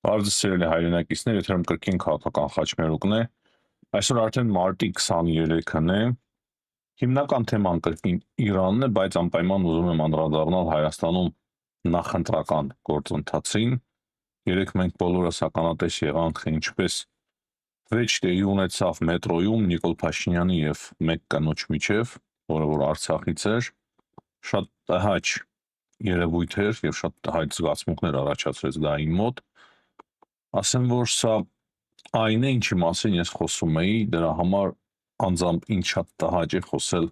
Բարձր սիրելի հայրենակիցներ, եթերում կրկին քաղաքական խաչմերուկն է։ Այսօր արդեն մարտի 23-ն է։ Հիմնական թեման կրկին Իրանն է, բայց անպայման ուզում եմ անդրադառնալ Հայաստանում նախընտրական գործընթացին։ Երեք մենք բոլորս ականատես եղանք, թե ինչպես վեճ տեղի ունեցավ մետրոյում Նիկոլ Փաշինյանի եւ մեկ կնոջ միջև, որը որ Արցախից էր, շատ տհաճ երևույթ էր եւ շատ տհաճ զգացմունքներ առաջացրեց դա իմ մոտ։ Ասեմ, որ սա այն է, ինչի մասին ես խոսում էի, դրա համար անձամբ ինձ շատ տհաճ է խոսել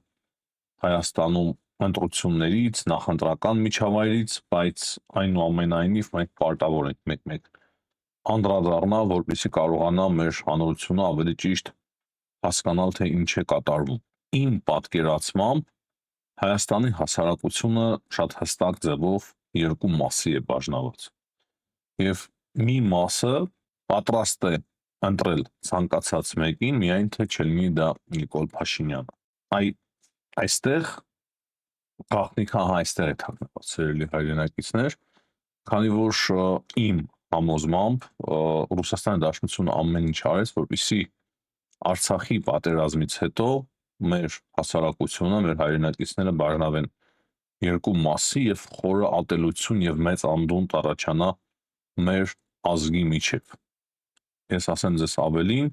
Հայաստանում ընտրություններից, նախընտրական միջավայրից, բայց այնուամենայնիվ մենք պարտավոր ենք մեկ-մեկ անդրադառնալ, որպեսզի կարողանա մեր հանրությունը ավելի ճիշտ հասկանալ, թե ինչ է կատարվում։ Իմ պատկերացմամբ Հայաստանի հասարակությունը շատ հստակ ձևով երկու մասի է բաժանված։ Եվ մի մասը պատրաստ է ընտրել ցանկացած մեկին, միայն թե չլինի դա Նիկոլ Փաշինյանը։ Այստեղ գաղտնիքը այստեղ է թաքնված, սիրելի հայրենակիցներ, քանի որ իմ համոզմամբ Ռուսաստանի Դաշնությունը ամեն ինչ արեց, որպեսզի Արցախի պատերազմից հետո մեր հասարակությունը, մեր հայրենակիցները բաժանվեն երկու մասի եւ խորը ատելություն եւ մեծ անդունդ առաջանա մեր ազգի միջև։ Ես ասեմ ձեզ ավելին,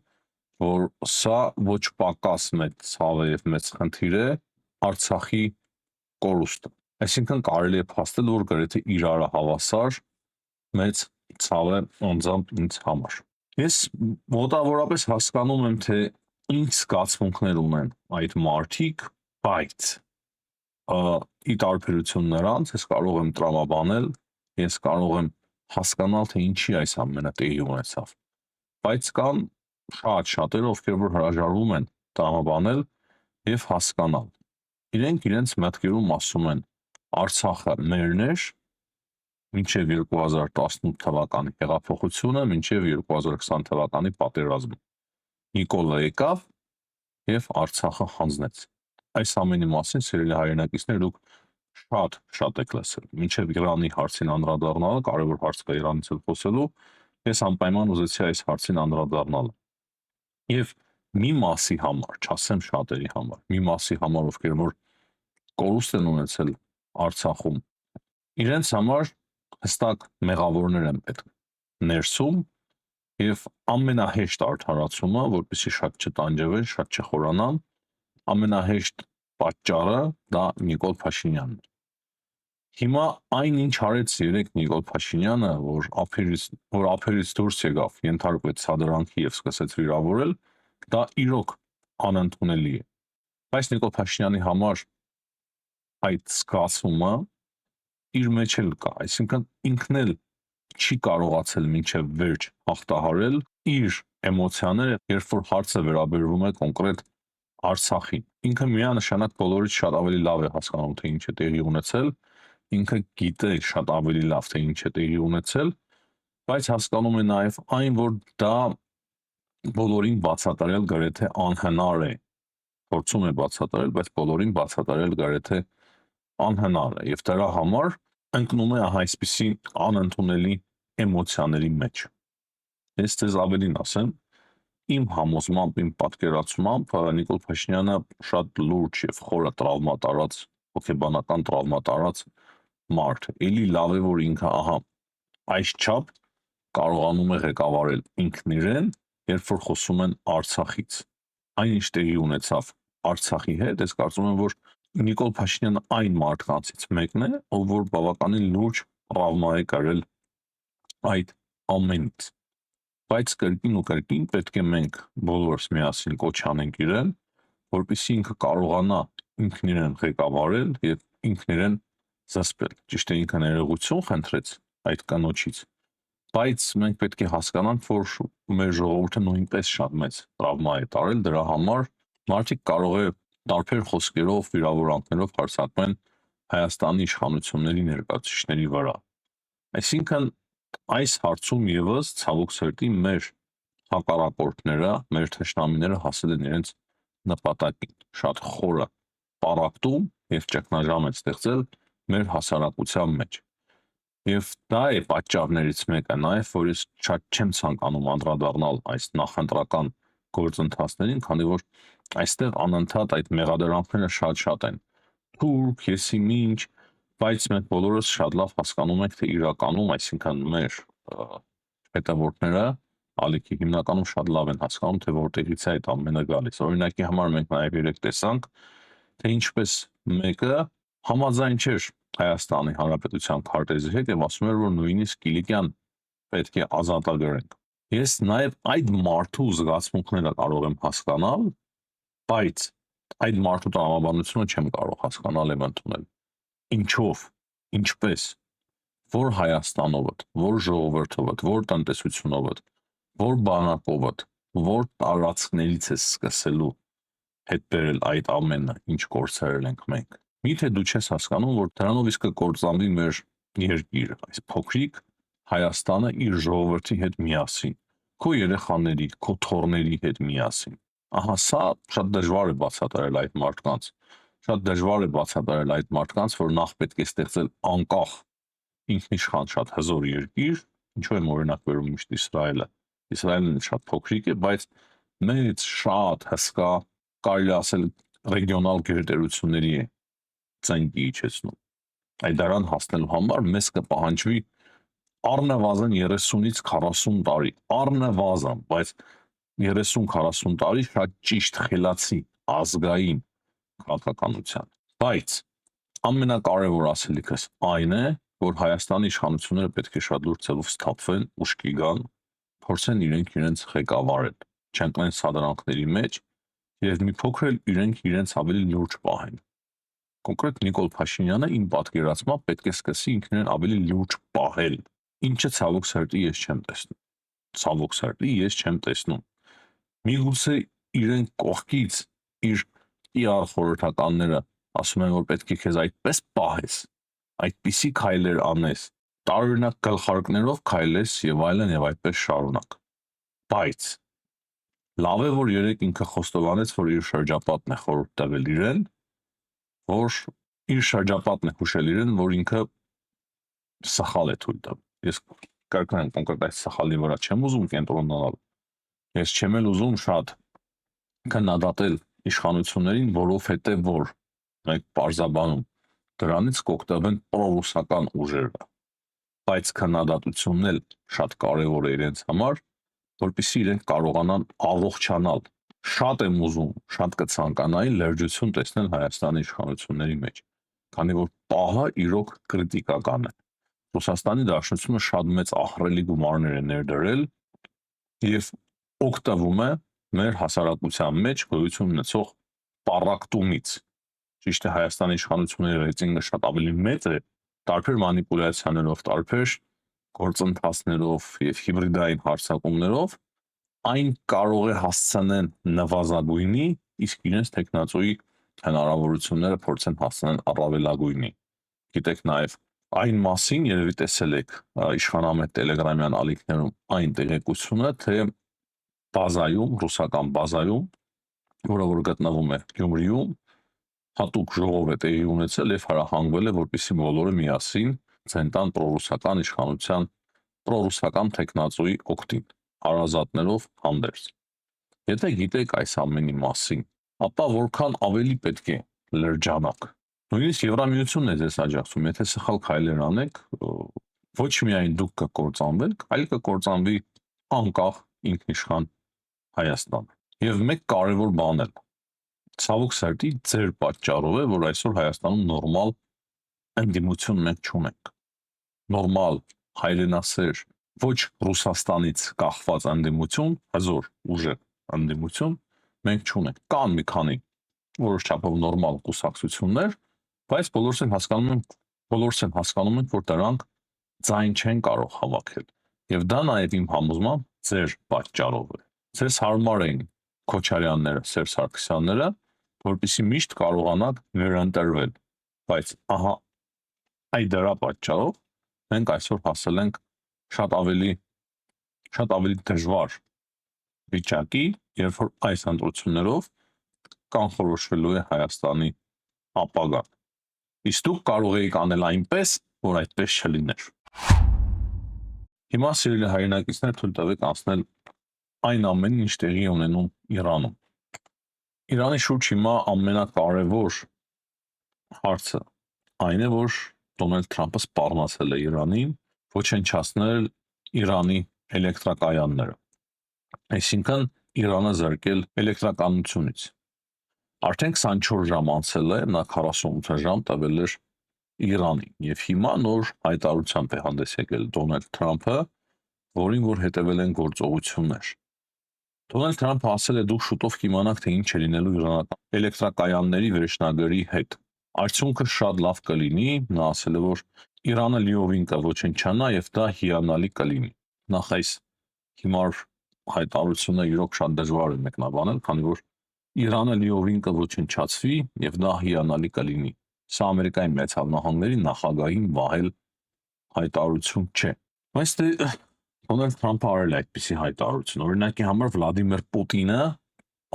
որ սա ոչ պակաս մեծ ցավ է եւ մեծ խնդիր է Արցախի կորուստը։ Այսինքն կարելի է փաստել, որ գրեթե իրարը հավասար մեծ ցավ է անձամբ ինձ համար։ Ես մոտավորապես հասկանում եմ, թե ինչ զգացմունքներ ունեն այդ մարդիկ, բայց ի տարբերություն նրանց ես կարող եմ տրամաբանել, ես կարող եմ հասկանալ, թե ինչի այս ամենը տեղի ունեցավ։ Բայց կան շատ-շատերը, ովքեր որ հրաժարվում են տրամաբանել եւ հասկանալ։ Իրենք իրենց մտքերում ասում են Արցախը մերն էր մինչև 2018 թվականի հեղափոխությունը, մինչև 2020 թվականի պատերազմը։ Նիկոլը եկավ եւ Արցախը հանձնեց։ Այս ամենի մասին, սիրելի հայրենակիցներ, դուք շատ եք լսել։ Մինչև Իրանի հարցին անդրադառնալը, կարևոր հարց կա Իրանից էլ խոսելու, ես անպայման ուզեցի այս հարցին անդրադառնալ։ Եվ մի մասի համար, չասեմ շատերի համար, մի մասի համար, ովքեր որ կորուստ են ունեցել Արցախում, իրենց համար հստակ մեղավորներ են պետք ներսում եւ ամենահեշտ արդարացումը, որպեսզի շատ չտանջվեն, շատ չխորանան, ամենահեշտ պատճառը դա Նիկոլ Փաշինյանն է։ Հիմա այնինչ արեց երեք Նիկոլ Փաշինյանը, որ ափերից դուրս եկավ, ենթարկվեց սադրանքի եւ սկսեց վիրավորել, դա իրոք անընդունելի է։ Բայց Նիկոլ Փաշինյանի համար այդ զգացումը իր մեջ էլ կա, այսինքն ինքն էլ չի կարողացել մինչև վերջ հաղթահարել իր էմոցիաները, երբ որ հարցը վերաբերվում է կոնկրետ Արցախին։ Ինքը միանշանակ բոլորից շատ ավելի լավ է հասկանում, թե ինչ է տեղի ունեցել, ինքը գիտե շատ ավելի լավ, թե ինչ է տեղի ունեցել, բայց հասկանում է նաև այն, որ դա բոլորին բացատրել գրեթե անհնար է։ Փորձում է բացատրել, բայց բոլորին բացատրել գրեթե անհնար է, եւ դրա համար ընկնում է այսպիսի անընդունելի էմոցիաների մեջ։ Ես ձեզ ավելին ասեմ, իմ համոզմամբ, իմ պատկերացմամբ Նիկոլ Փաշինյանը շատ լուրջ եւ խորը տրավմա տարած, հոգեբանական տրավմա տարած մարդ է։ Էլի լավ է, որ ինքը այսչափ կարողանում է ղեկավարել ինքն իրեն, երբ որ խոսում են Արցախից։ Այնինչ տեղի ունեցավ Արցախի հետ, ես կարծում եմ, որ Նիկոլ Փաշինյանը այն մարդկանցից մեկն է, ով որ բավականին լուրջ տրավմա է կրել այդ ամենից։ Բայց կրկին ու կրկին պետք է մենք բոլորս միասին կոչ անենք իրեն, որպեսզի ինքը կարողանա ինքն իրեն ղեկավարել եւ ինքն իրեն զսպել։ Ճիշտ է, ինքը ներողություն խնդրեց այդ կնոջից, բայց մենք պետք է հասկանանք, որ մեր ժողովուրդը նույնպես շատ մեծ տրավմա է տարել, դրա համար մարդիկ կարող է տարբեր խոսքերով, վիրավորանքներով հարձակվեն Հայաստանի իշխանությունների ներկայացուցիչների վրա։ Այսինքն այս հարցում եւս ցավոք սրտի մեր հակառակորդները, մեր թշնամիները հասել են իրենց նպատակին, շատ խորը պառակտում եւ ճգնաժամ են ստեղծել մեր հասարակության մեջ։ Եվ դա է պատճառներից մեկը, նաև որ ես շատ չեմ ցանկանում անդրադառնալ այս նախընտրական գործընթացներին, քանի որ այստեղ անընդհատ այդ մեղադրանքները շատ են։ Թուրք, եսիմինչ, բայց մենք բոլորս շատ լավ հասկանում ենք, թե իրականում, այսինքն մեր հետևորդները ալիքի հիմնականում շատ լավ են հասկանում, թե որտեղից է այդ ամենը գալիս։ Օրինակի համար մենք նաև երեք տեսանք, թե ինչպես մեկը համաձայն չէր Հայաստանի Հանրապետության քարտեզի հետ եւ ասում էր, որ նույնիսկ Կիլիկյան պետք է ազատագրենք։ Ես նաև այդ մարդու զգացմունքները կարող եմ հասկանալ, բայց այդ մարդու տրամաբանությունը չեմ կարող հասկանալ եւ ընդունել։ Ինչով, ինչպես, որ Հայաստանով, որ ժողովրդով, որ տնտեսությունով, որ բանակով, որ տարածքներից է սկսելու հետ բերել այդ ամենը, ինչ կորցրել ենք մենք։ Միթե դու չես հասկանում, որ դրանով իսկ կկործանվի մեր երկիրը, այս փոքրիկ Հայաստանը իր ժողովրդի հետ միասին, քո երեխաների, քո թոռների հետ միասին։ Ահա սա շատ դժվար է բացատրել այդ մարդկանց։ Շատ դժվար է բացատրել այդ մարդկանց, որ նախ պետք է ստեղծել անկախ ինքնիշխան շատ հզոր երկիր, ինչու եմ օրինակ վերում միշտ Իսրայելը։ Իսրայելն շատ փոքրիկ է, բայց մեծ, շատ հսկա, կարելի ասել ռեգիոնալ գերտերությունների է ծնկի իջեցնում։ Այդ դրան հասնելու համար մեզ կպահանջվի առնվազն 30-ից 40 տարի, առնվազն, բայց 30-40 տարի շատ ճիշտ խելացի ազգային քաղաքականության։ Բայց ամենակարևոր ասելիքս այն է, որ Հայաստանի իշխանությունները պետք է շատ լուրջ ձևով սթափվեն, ուշքի գան, փորձեն իրենց ղեկավարել, չընկնեն սադրանքների մեջ եւ մի փոքր իրենց ավելի լուրջ պահեն։ Կոնկրետ Նիկոլ Փաշինյանը իմ պատկերացմամբ պետք է սկսի ինքնին ավելի լուրջ պահել, ինչը ցավոք սրտի ես չեմ տեսնում։ Ցավոք սրտի ես չեմ տեսնում։ Միգուցե իրեն կողքից իր PR խորհրդականները ասում են, որ պետք է քեզ այդպես պահես, այդպիսի քայլեր անես, տարօրինակ գլխարկներով քայլես եւ այդպես շարունակ։ Բայց լավ է, որ երեք ինքը խոստովանեց, որ իր շրջապատն է խորհուրդ տվել իրեն, որ իր շրջապատն է հուշել իրեն, որ ինքը սխալ է թույլ տվել։ Ես կրկնեմ, կոնկրետ այս սխալի վրա չեմ ուզում կենտրոնանալ։ Ես չեմ էլ ուզում շատ քննադատել իշխանություններին, որովհետև որ մենք պարզաբանում դրանից կօգտվեն պրոռուսական ուժերը, բայց քննադատությունն էլ շատ կարևոր է իրենց համար, որպեսզի իրենք կարողանան առողջանալ։ Շատ եմ ուզում, շատ կցանկանայի լրջություն տեսնել Հայաստանի իշխանությունների մեջ, քանի որ պահը իրոք կրիտիկական է։ Ռուսաստանի Դաշնությունը շատ մեծ ահռելի գումարներ է ներդրել եւ օգտվում է մեր հասարակության մեջ գոյություն ունեցող պառակտումից։ Ճիշտ է, Հայաստանի իշխանությունների ռեյտինգը շատ ավելի մեծ է, տարբեր մանիպուլյացիաներով, տարբեր գործընթացներով եւ հիբրիդային հարձակումներով այն կարող է հասցնեն նվազագույնի, իսկ իրենց տեխնացուի հնարավորությունները փորձեն հասցնեն առավելագույնի։ Գիտեք նաեւ այն մասին երևի տեսել եք իշխանամետ տելեգրամյան ալիքներում այն տեղեկությունը, թե բազայում, ռուսական բազայում, որը որ գտնվում է Գյումրիում, հատուկ ժողով է տեղի ունեցել եւ հրահանգվել է, որպեսզի բոլորը միասին ցենտան պրոռուսական իշխանության պրոռուսական տեխնացուի օգտին, հարազատներով հանդերձ։ Եթե գիտեք այս ամենի մասին, ապա որքան ավելի պետք է լրջանակ։ Նույնիսկ Եվրամիությունն է ձեզ աջակցում, եթե սխալ քայլեր անեք, ոչ միայն դուք կկործանվեք, այլ կկործանվի անկախ ինքնիշխան Հայաստան։ Եվ մեկ կարևոր բան էլ, ցավոք սրտի ձեր պատճառով է, որ այսօր Հայաստանում նորմալ ընդդիմություն մենք չունենք։ Նորմալ հայրենասեր, ոչ Ռուսաստանից կախված ընդդիմություն, հզոր ուժեղ ընդդիմություն մենք չունենք։ Կան մի քանի որոշ չափով նորմալ կուսակցություններ, բայց բոլորս են հասկանում ենք, որ դրանք ձայն չեն կարող հավաքել։ Եվ դա նաև իմ համոզմամբ ձեր պատճառով է։ Ձեզ հարմար էին Քոչարյանները, Սերժ Սարգսյանները, որպեսզի միշտ կարողանաք վերընտրվել, բայց ահա այդ դրա պատճառով մենք այսօր հասել ենք շատ ավելի դժվար վիճակի, երբ որ այս ընտրություններով կանխորոշվելու է Հայաստանի ապագան։ Իսկ դուք կարող եք անել այնպես, որ այդպես չլիներ։ Հիմա սիրելի հայրենակիցներ, թույլ տվեք անցնել այն ամենին, ինչ տեղի է ունենում Իրանում։ Իրանի շուրջ հիմա ամենակարևոր հարցը այն է, որ Դոնալդ Թրամփը սպառնացել է Իրանին ոչնչացնել Իրանի էլեկտրակայանները, այսինքն Իրանը զրկել էլեկտրականությունից։ Արդեն 24 ժամ անցել է, նա 48 ժամ տվել էր Իրանին, եւ հիմա նոր հայտարարությամբ է հանդես եկել Դոնալդ Թրամփը, որին որ հետևել են գործողություններ։ Դոնալդ Թրամփը ասել է՝ դուք շուտով կիմանաք, թե ինչ է լինելու իրանական էլեկտրակայանների վերջնագրի հետ։ Արդյունքը շատ լավ կլինի, նա ասել է, որ Իրանը լիովին կոչնչանա եւ դա հիանալի կլինի։ Նախ այս հիմար հայտարարությունը իրոք շատ դժվար է մեկնաբանել, քանի որ Իրանը լիովին կոչնչացվի եւ դա հիանալի կլինի։ Սա Ամերիկայի Միացյալ Նահանգների նախագահին վահել հայտարարություն չէ։ Բայց Դոնալդ Թրամփը արել է այդպիսի հայտարարություն։ Օրինակի համար Վլադիմիր Պուտինը,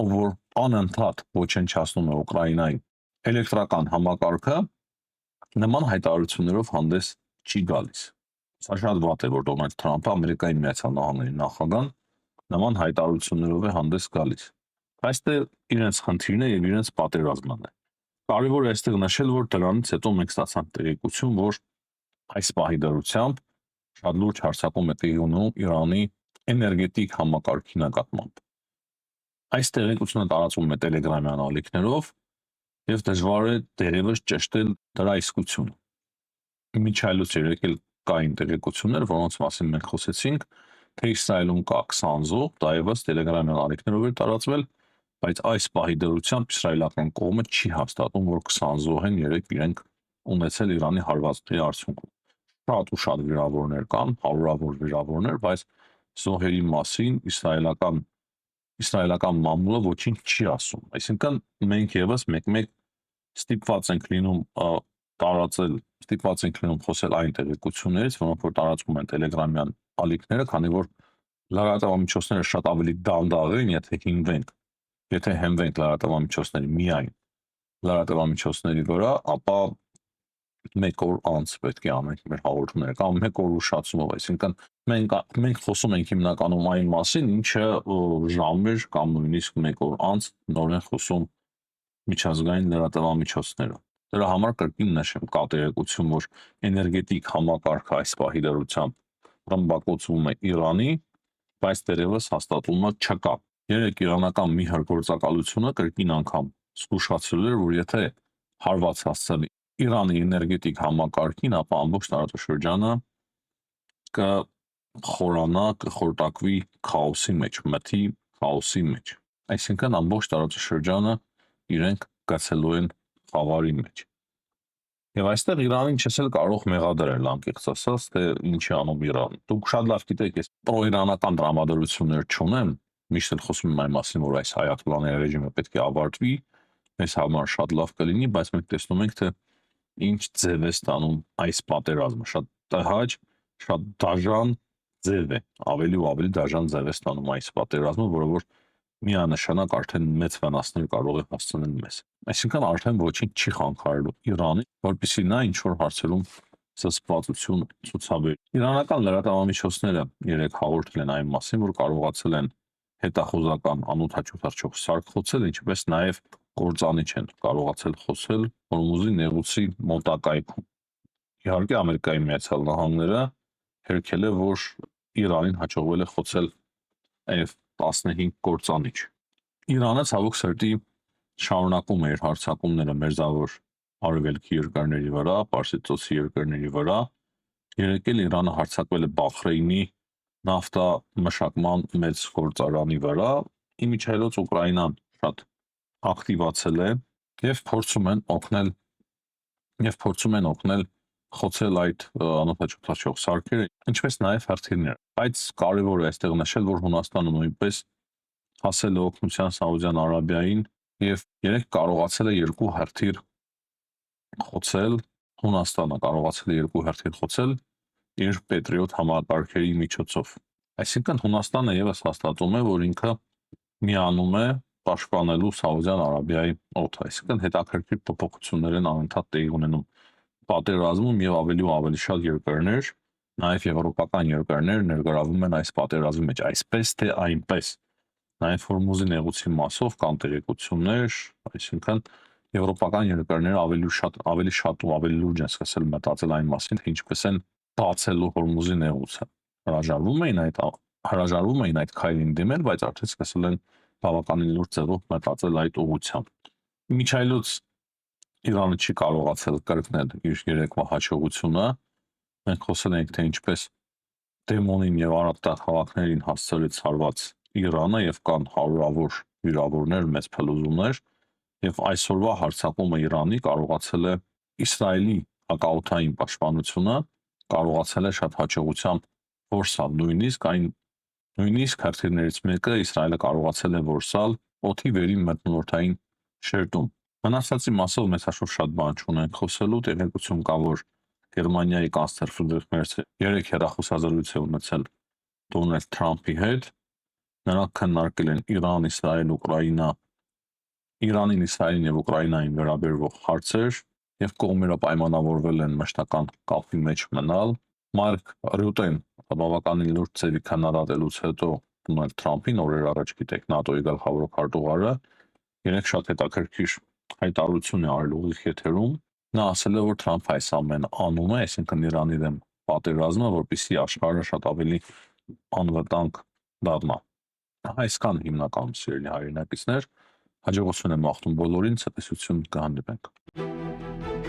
ով որ անընդհատ ոչնչացնում է Ուկրաինայի էլեկտրական համակարգը, նման հայտարարություններով հանդես չի գալիս։ Սա շատ վատ է, որ Դոնալդ Թրամփը, Ամերիկայի Միացյալ Նահանգների նախագահան, նման հայտարարություններով է հանդես գալիս։ Այստեղ իրենց խնդիրն է եւ իրենց պատերազմն է։ Կարևոր է այստեղ նշել, որ դրանից հետո մենք ստացանք տեղեկություն, որ այս պահի դրությամբ շատ լուրջ հարձակում է տեղի ունենում Իրանի էներգետիկ համակարգի նկատմամբ։ Այս տեղեկությունը տարածվում է Telegram-յան ալիքներով եւ դժվար է դերևս ճշտել դրա իսկությունը։ Միջայլոց երեկ կային տեղեկություններ, որոնց մասին մենք խոսեցինք, թե Իսրայելում կա 20 զոհ, դա եւս Telegram-յան ալիքներով էր տարածվել, բայց այս պահի դրությամբ իսրայելական կողմը չի հաստատում, որ 20 զոհ են երեք իրենք ունեցել Իրանի հարվածների արդյունքում։ Շատ ու շատ վիրավորներ կան, հարյուրավոր վիրավորներ, բայց զոհերի մասին իսրայելական մամուլը ոչինչ չի ասում։ Այսինքն մենք եւս մեկ-մեկ ստիպված ենք լինում խոսել այն տեղեկություններից, որոնք որ տարածվում են Telegram-յան ալիքները, քանի որ լրատվամիջոցները շատ ավելի դանդաղ են, եթե հենվենք լրատվամիջոցների միայն լրատվամիջոցների վրա, ապա մեկ օր անց պետք է անենք մեր հաղորդումները կամ մեկ օր ուշացումով, այսինքն մենք խոսում ենք հիմնականում այն մասին, ինչը ժամեր կամ նույնիսկ մեկ օր անց նոր են խոսում միջազգային լրատվամիջոցները։ Դրա համար կրկին նշեմ, կա տեղեկություն, որ էներգետիկ համակարգը այս պահի դրությամբ ռմբակոծվում է Իրանի, բայց դեռևս հաստատումը չկա։ Երեք իրանական մի հրգործակալությունը կրկին անգամ զգուշացրել էր, որ եթե հարված հասցնի Իրանի էներգետիկ համակարգին, ապա ամբողջ տարածաշրջանը կխորանա, կխորտակվի քաոսի մեջ, մթի քաոսի մեջ։ Այսինքն ամբողջ տարածաշրջանը իրենք գցելու են խավարի մեջ։ Եվ այստեղ Իրանին չես էլ կարող մեղադրել, անկեղծ ասած, թե ինչ է անում Իրանը։ Դուք շատ լավ գիտեք, ես պրոիրանական տրամադրություններ չունեմ, միշտ էլ խոսում եմ այն մասին, որ այս հայ-ատլանտյան ռեժիմը պետք է ավարտվի, մեզ համար շատ լավ կլինի, բայց մենք տեսնում ենք, թե ինչ ձև է ստանում այս պատերազմը, շատ տհաճ, շատ դաժան ձև է, ավելի ու ավելի դաժան ձև է ստանում այս պատերազմը, որը որ միանշանակ արդեն մեծ վնասներ կարող է հասցնել մեզ։ Այսինքն արդեն ոչինչ չի խանգարելու Իրանին, որպեսզի նա ինչ որ հարցերում զսպվածություն ցուցաբերի։ Իրանական լրատվամիջոցները երեք հաղորդել են այն մասին, որ կարողացել են հետախուզական անօդաչուհարչող սարք խոցել, ինչպես նաև կործանիչ են կարողացել խոցել Հորմուզի նեղուցի մոտակայքում։ Իհարկե Ամերիկայի Միացյալ Նահանգները հերքել է, որ Իրանին հաջողվել է խոցել F-15 կործանիչ։ Իրանը ցավոք սրտի շարունակում է իր հարձակումները մերձավոր արևելքի երկրների վրա, Պարսից ծոցի երկրների վրա։ Երեկ էլ Իրանը հարձակվել է Բախրեյնի նավթամշակման մեծ գործարանի վրա, իմիջիայլոց Ուկրաինան շատ ակտիվացել է եւ փորձում են օգնել խոցել այդ անօդաչու սարքերը, ինչպես նաև հրթիռները։ Բայց կարևոր է այստեղ նշել, որ Հունաստանը նույնպես հասել է օգնության Սաուդյան Արաբիային եւ երեք կարողացել է երկու հրթիռ խոցել, Հունաստանը կարողացել է երկու հրթիռ խոցել իր Patriot համակարգերի միջոցով։ Այսինքն Հունաստանը եւս հաստատում է, որ ինքը միանում է պաշտպանելու Սաուդյան Արաբիայի օդը, այսինքն հետաքրքիր փոփոխություններ են անընդհատ տեղի ունենում պատերազմում եւ ավելի ու ավելի շատ երկրներ Նաև եվրոպական երկրները ներգրավում են այս պատերազմի մեջ, այսպես թե այնպես։ Նաև Հորմուզի նեղուցի մասով կան տեղեկություններ, այսինքն եվրոպական երկրները ավելի շատ ու ավելի լուրջ են սկսել մտածել այն մասին, թե ինչպես են բացելու Հորմուզի նեղուցը։ Հրաժարվում էին այդ քայլին դիմել, բայց արդեն սկսել են բավականին լուրջ ձևով մտածել այդ ուղղությամբ։ Միջայլոց Իրանը չի կարողացել կրկնել իր երեկվա հաջողությունը։ Մենք խոսել ենք, թե ինչպես Դեմոնին եւ Արարատ քաղաքներին հասցրեց հարված Իրանը եւ կան հարյուրավոր վիրավորներ, մեծ փլուզումներ եւ այսօրվա հարձակումը Իրանի կարողացել է Իսրայելի հակաօդային պաշտպանությունը կարողացել է շատ հաջողությամբ որսալ նույնիսկ հերթիներից մեկը Իսրայելը կարողացել է որսալ օդի վերին մթնոլորտային շերտում։ Մնացածի մասով մեծ հաշվով շատ բան չունենք խոսելու, տեղեկություն կա, որ Գերմանիայի կանցլեր Ֆրիդրիխ Մերցը 3 հեռախոսազրույց է ունեցել Դոնալդ Թրամփի հետ։ Նրանք քննարկել են Իրանին, Իսրայելին եւ Ուկրաինային վերաբերող հարցեր եւ կողմերը պայմանավորվել են մշտական կապի մեջ մնալ։ Մարկ Ռյուտեն բավականին լուրջ ծևի քննադատելուց հետո Դոնալդ Թրամփին օրեր առաջ գիտեք ՆԱՏՕ-ի գլխավոր քարտուղարը երեք շատ հետաքրքիր հայտարարություն է արել ուղիղ եթերում։ Նա ասել է, որ Թրամփը այս ամենը անում է, այսինքն Իրանի դեմ պատերազմը, որպեսզի աշխարհը շատ ավելի անվտանգ դառնա։ Այսքան հիմնականում սիրելի հայրենակիցներ, հաջողություն եմ աղթում բոլորին, ցտեսություն կհանդիպենք։